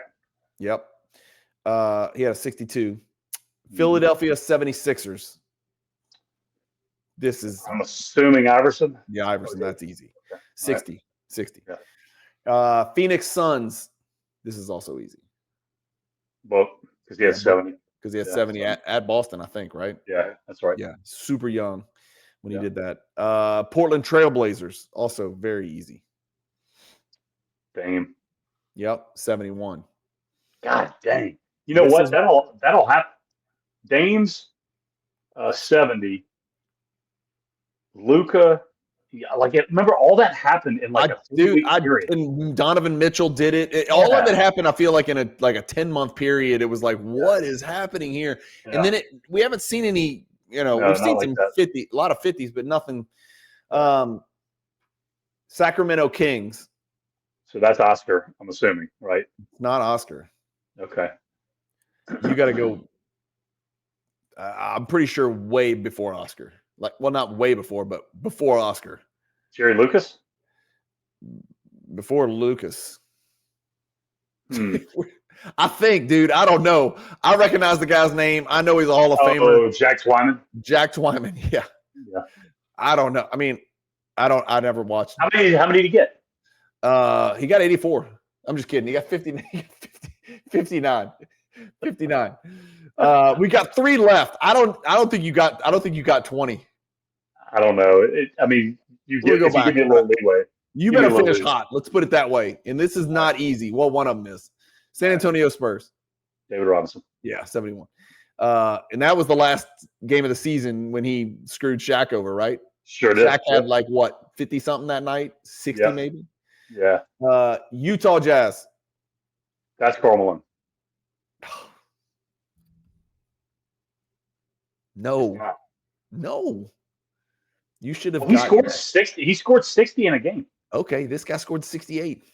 Yep. He had a 62. Philadelphia 76ers. This is. I'm assuming Iverson. Yeah, Iverson. Okay. That's easy. Okay. 60. Right. 60. Yeah. Phoenix Suns. This is also easy. Well, because he had 70. Because he had 70 at Boston, I think, right? Yeah, that's right. Yeah, super young when he did that. Portland Trailblazers, also very easy. Dame. Yep, 71. God dang. You know what? That'll happen. Dame's 70. Luka, remember all that happened in like a 3-week period. And Donovan Mitchell did it. All of it happened, I feel like, in a 10-month period. It was like, what is happening here? Yeah. And then we haven't seen any, we've seen some 50, a lot of 50s, but nothing. Sacramento Kings. So that's Oscar, I'm assuming, right? Not Oscar. Okay. You got to go I'm pretty sure way before Oscar. Not way before, but before Oscar. Jerry Lucas? Before Lucas. I think, dude. I don't know. I recognize the guy's name. I know he's a Hall of Famer. Oh, Jack Twyman? Jack Twyman, yeah. I don't know. I mean, I never watched. How many did he get? He got 84. I'm just kidding. He got 59. 59. We got 3 left. I don't think you got 20. I don't know. You give me a little leeway. You better finish hot. Let's put it that way. And this is not easy. Well, one of them is. San Antonio Spurs. David Robinson. Yeah, 71. And that was the last game of the season when he screwed Shaq over, right? Sure did. Shaq had 50-something that night? 60 maybe? Yeah. Utah Jazz. That's Karl Malone. No. You should have. He scored 60. He scored 60 in a game. Okay, this guy scored 68.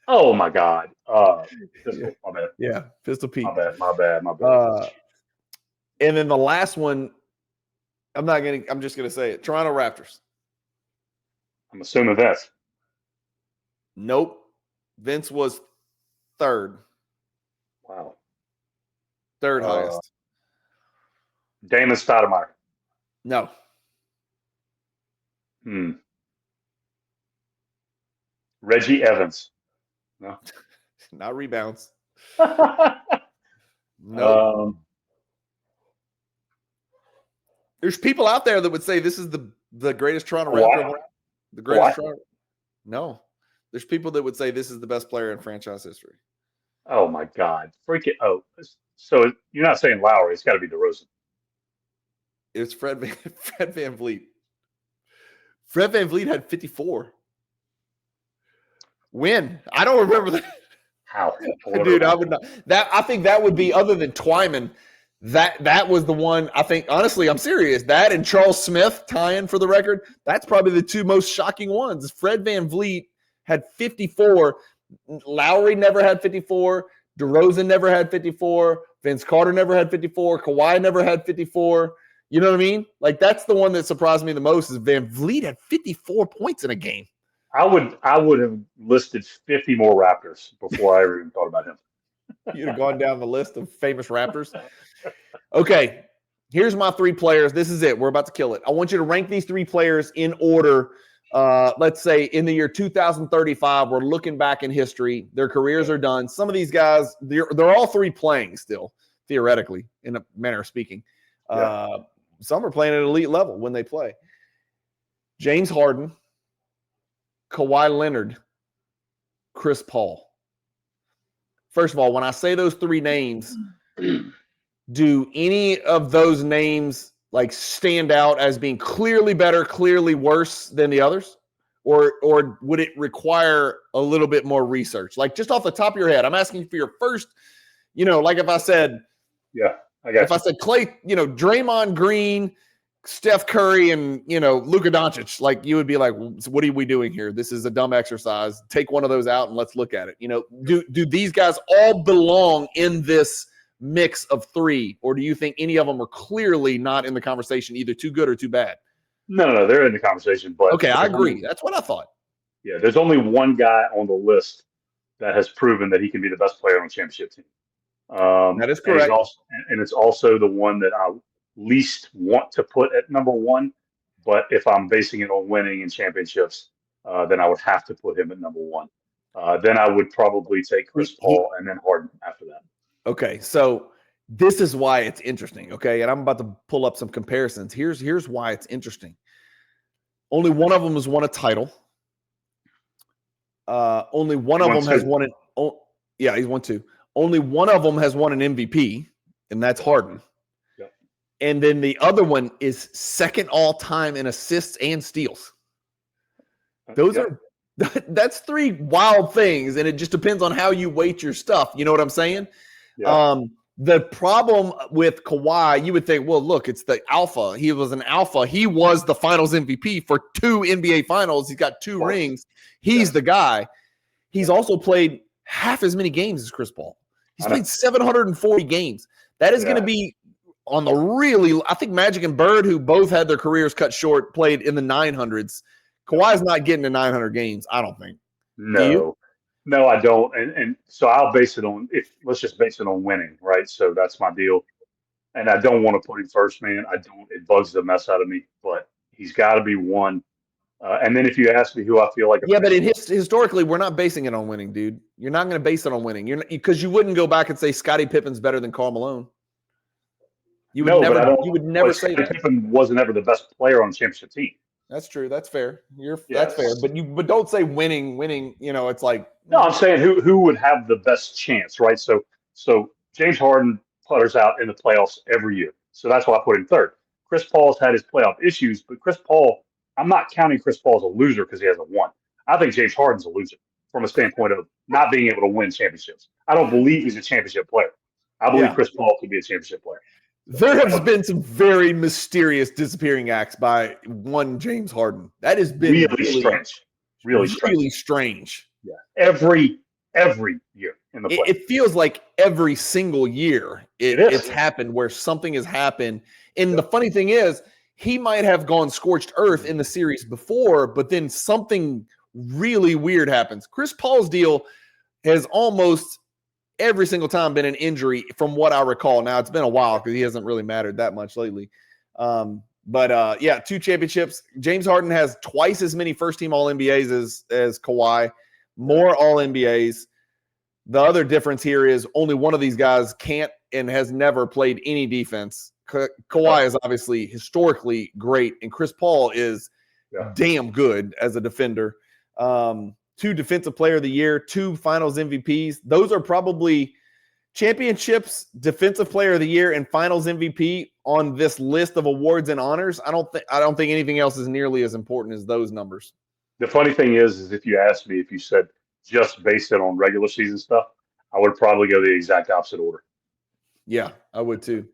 Oh my God. Pistol, my bad. Yeah, Pistol Pete. My bad. And then the last one, I'm just gonna say it. Toronto Raptors. I'm assuming Vince. Nope. Vince was 3rd. Wow. 3rd highest. Damon Stoudemire. No. Reggie Evans. No. Not rebounds. No. There's people out there that would say this is the greatest Toronto Raptor. The greatest Toronto. No. There's people that would say this is the best player in franchise history. Oh my God. Freaking so you're not saying Lowry, it's gotta be DeRozan. It's Fred VanVleet. Fred VanVleet had 54. When? I don't remember that. How? Dude, I would not. I think that would be, other than Twyman, that was the one. I think, honestly, I'm serious. That and Charles Smith tying for the record, that's probably the 2 most shocking ones. Fred VanVleet had 54. Lowry never had 54. DeRozan never had 54. Vince Carter never had 54. Kawhi never had 54. You know what I mean? That's the one that surprised me the most, is VanVleet had 54 points in a game. I would have listed 50 more Raptors before I ever even thought about him. You'd have gone down the list of famous Raptors. Okay, here's my 3 players. This is it. We're about to kill it. I want you to rank these 3 players in order. Let's say in the year 2035, we're looking back in history. Their careers are done. Some of these guys, they're all 3 playing still, theoretically, in a manner of speaking. Some are playing at elite level when they play. James Harden, Kawhi Leonard, Chris Paul. First of all, when I say those 3 names, do any of those names stand out as being clearly better, clearly worse than the others? Or would it require a little bit more research? Just off the top of your head, I'm asking for your first, if I said, if I said Clay, Draymond Green, Steph Curry, and Luka Doncic, you would be like, what are we doing here? This is a dumb exercise. Take one of those out and let's look at it. Do these guys all belong in this mix of 3, or do you think any of them are clearly not in the conversation, either too good or too bad? No, they're in the conversation. But okay, I agree. That's what I thought. Yeah, there's only one guy on the list that has proven that he can be the best player on a championship team. That is correct. And it's also the one that I least want to put at number 1. But if I'm basing it on winning in championships, then I would have to put him at number 1. Then I would probably take Chris Paul and then Harden after that. Okay, so this is why it's interesting, okay? And I'm about to pull up some comparisons. Here's why it's interesting. Only one of them has won a title. Only one of them has won it. Oh, yeah, he's won 2. Only one of them has won an MVP, and that's Harden. Yep. And then the other one is second all-time in assists and steals. That's 3 wild things, and it just depends on how you weight your stuff. You know what I'm saying? Yeah. The problem with Kawhi, you would think, well, look, it's the alpha. He was an alpha. He was the finals MVP for 2 NBA finals. He's got 2 rings. He's the guy. He's also played half as many games as Chris Paul. He's played 740 games. That is going to be on the really, I think Magic and Bird, who both had their careers cut short, played in the 900s. Kawhi's not getting to 900 games, I don't think. No, I don't. And so I'll base it on, let's just base it on winning, right? So that's my deal. And I don't want to put him first, man. It bugs the mess out of me, but he's got to be one. And then if you ask me who I feel like, but historically, we're not basing it on winning, dude. You're not going to base it on winning. Because you wouldn't go back and say Scottie Pippen's better than Karl Malone. You would never say that. Pippen wasn't ever the best player on the championship team. That's true. That's fair. That's fair. But don't say winning. It's like, no, I'm saying who would have the best chance, right? So James Harden putters out in the playoffs every year. So that's why I put him third. Chris Paul's had his playoff issues, but Chris Paul, I'm not counting Chris Paul as a loser because he hasn't won. I think James Harden's a loser from a standpoint of not being able to win championships. I don't believe he's a championship player. I believe Chris Paul could be a championship player. There has been some very mysterious disappearing acts by one James Harden. That has been really strange. Yeah, every year in the playoffs. It feels like every single year it's happened where something has happened. And the funny thing is, he might have gone scorched earth in the series before, but then something really weird happens. Chris Paul's deal has almost every single time been an injury from what I recall. Now, it's been a while because he hasn't really mattered that much lately. But 2 championships. James Harden has twice as many first-team All-NBAs as Kawhi, more All-NBAs. The other difference here is only one of these guys can't and has never played any defense. Kawhi is obviously historically great, and Chris Paul is damn good as a defender. 2 Defensive Player of the Year, 2 Finals MVPs. Those are probably championships, Defensive Player of the Year, and Finals MVP on this list of awards and honors. I don't think anything else is nearly as important as those numbers. The funny thing is if you asked me, if you said just based it on regular season stuff, I would probably go the exact opposite order. Yeah, I would too.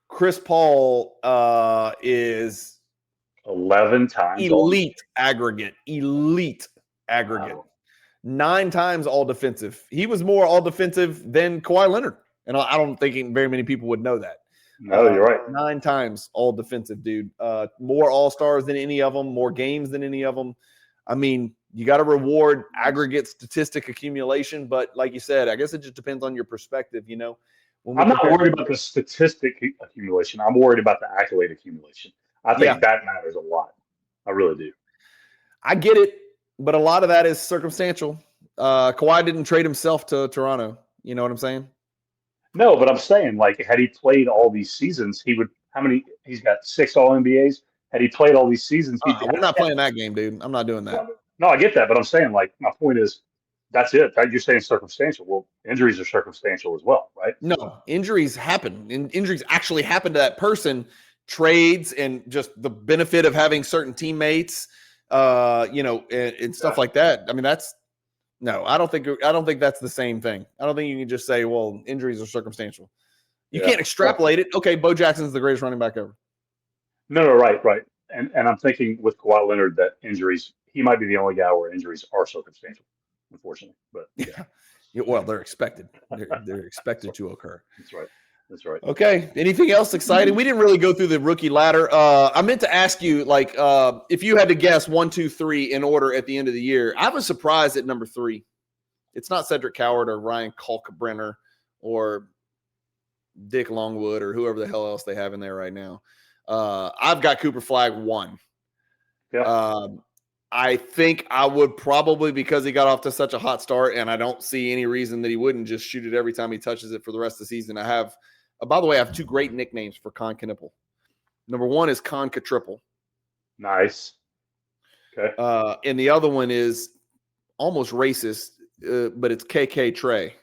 Chris Paul is 11 times elite aggregate. Wow. 9 times all defensive. He was more all defensive than Kawhi Leonard, and I don't think very many people would know that. No, you're right. 9 times all defensive, dude. More All-Stars than any of them, more games than any of them. I mean, you got to reward aggregate statistic accumulation, but like you said, I guess it just depends on your perspective, I'm not worried about the statistic accumulation. I'm worried about the accolade accumulation. I think that matters a lot. I really do. I get it, but a lot of that is circumstantial. Kawhi didn't trade himself to Toronto. You know what I'm saying? No, but I'm saying, like, had he played all these seasons, he's got 6 All-NBAs. Had he played all these seasons, we're not playing that game, dude. I'm not doing that. No, I get that, but I'm saying, like, my point is, that's it. You're saying circumstantial. Well, injuries are circumstantial as well, right? No, injuries happen. Injuries actually happen to that person. Trades and just the benefit of having certain teammates, and stuff like that. I mean, I don't think that's the same thing. I don't think you can just say, well, injuries are circumstantial. You can't extrapolate it. Okay, Bo Jackson's the greatest running back ever. No, right. And I'm thinking with Kawhi Leonard that injuries, he might be the only guy where injuries are circumstantial, unfortunately. But well, they're expected. They're expected to occur. That's right. Okay. Anything else exciting? We didn't really go through the rookie ladder. I meant to ask you, if you had to guess 1, 2, 3 in order at the end of the year. I was surprised at number 3. It's not Cedric Coward or Ryan Kalkbrenner or Dick Longwood or whoever the hell else they have in there right now. I've got Cooper Flagg 1. Yeah. I think I would probably, because he got off to such a hot start, and I don't see any reason that he wouldn't just shoot it every time he touches it for the rest of the season. By the way, I have 2 great nicknames for Con Knipple. Number 1 is Con Triple. Nice. Okay. And the other one is almost racist, but it's KK Trey.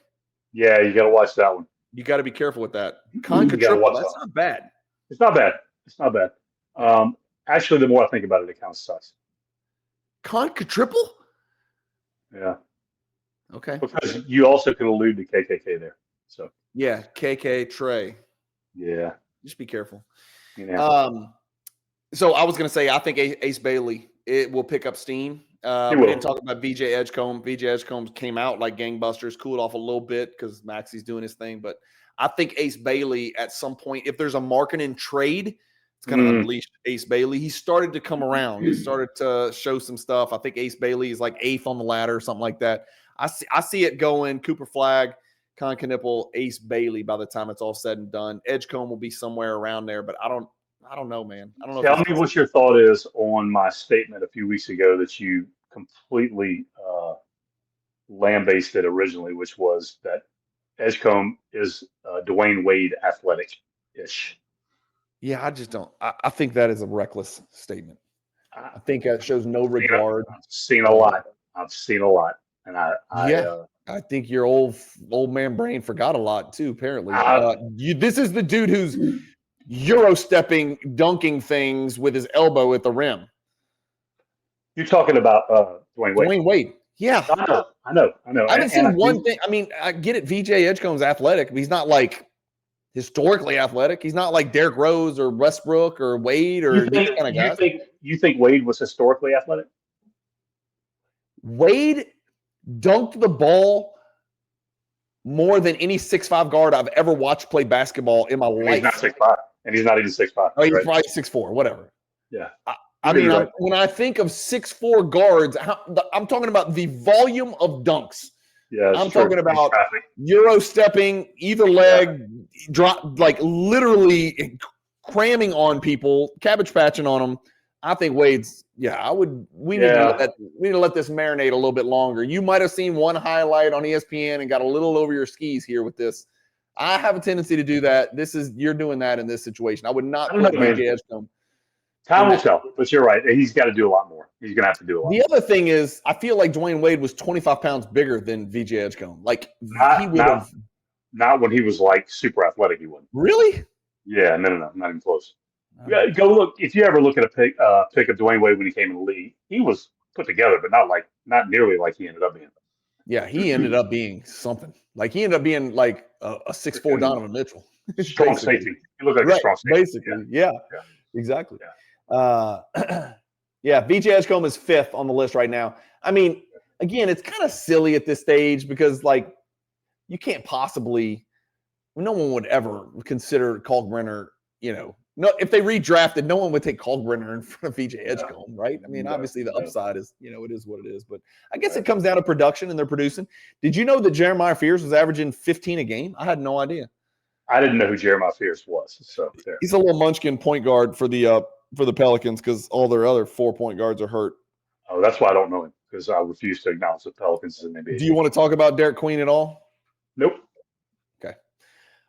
Yeah, you got to watch that one. You got to be careful with that. Con Triple, that's not bad. It's not bad. Actually, the more I think about it, it kind of sucks. Con Triple? Yeah. Okay. Because you also can allude to KKK there. So. Yeah, KK Trey. Yeah. Just be careful. Yeah. So I was going to say, I think Ace Bailey, it will pick up steam. We didn't talk about VJ Edgecombe. VJ Edgecombe came out like gangbusters, cooled off a little bit because Maxi's doing his thing. But I think Ace Bailey at some point, if there's a marketing trade, it's going to unleash Ace Bailey. He started to come around. He started to show some stuff. I think Ace Bailey is like 8th on the ladder or something like that. I see it going Cooper Flagg, Con Knipple, Ace Bailey by the time it's all said and done. Edgecombe will be somewhere around there, but I don't know, man. I don't know. Tell me what your thought is on my statement a few weeks ago that you completely lambasted originally, which was that Edgecombe is Dwayne Wade athletic-ish. Yeah, I just don't. I think that is a reckless statement. I think that shows no regard. I've seen a lot. And I think your old man brain forgot a lot too. Apparently, this is the dude who's Euro stepping, dunking things with his elbow at the rim. You're talking about Dwayne Wade. Dwayne Wade. Yeah, I know. I haven't seen one thing. I mean, I get it. VJ Edgecombe's athletic, but he's not like historically athletic. He's not like Derrick Rose or Westbrook or Wade or these kind of guys. You think Wade was historically athletic? Wade dunked the ball more than any 6'5" guard I've ever watched play basketball in my life. He's not 6'5", and he's not even 6'5". Oh, he's probably 6'4", whatever. Yeah. I mean, when I think of 6'4" guards, I'm talking about the volume of dunks. Yeah, I'm talking about Euro stepping, either leg, drop, like literally cramming on people, cabbage patching on them. I think Wade's. Yeah, we need to let this marinate a little bit longer. You might have seen one highlight on ESPN and got a little over your skis here with this. I have a tendency to do that. You're doing that in this situation. I would not put VJ Edgecombe. Time will tell, but you're right. He's got to do a lot more. He's going to have to do a lot. The other thing is, I feel like Dwayne Wade was 25 pounds bigger than VJ Edgecombe. Like he would have. Not when he was like super athletic. He wouldn't. Really? Yeah, no, not even close. Go look. If you ever look at a pic of Dwayne Wade when he came in the league, he was put together, but not nearly like he ended up being. Yeah, he ended up being something. Like he ended up being like a 6'4" Donovan Mitchell. Strong safety. He looked like a strong safety. Basically, yeah. Exactly. Yeah. VJ Edgecombe is 5th on the list right now. I mean, again, it's kind of silly at this stage because like you can't possibly. No one would ever consider Kalkbrenner. No, if they redrafted, no one would take Kalkbrenner in front of VJ Edgecombe, right? I mean, obviously the upside is, it is what it is. But I guess it comes down to production, and they're producing. Did you know that Jeremiah Fears was averaging 15 a game? I had no idea. I didn't know who Jeremiah Fears was. So he's a little munchkin point guard for the Pelicans because all their other 4-point guards are hurt. Oh, that's why I don't know him, because I refuse to acknowledge the Pelicans in the NBA. Do you want to talk about Derek Queen at all? Nope.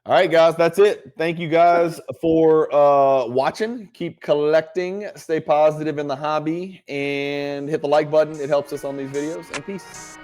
All right, guys, that's it. Thank you guys for watching. Keep collecting. Stay positive in the hobby. And hit the like button. It helps us on these videos. And peace.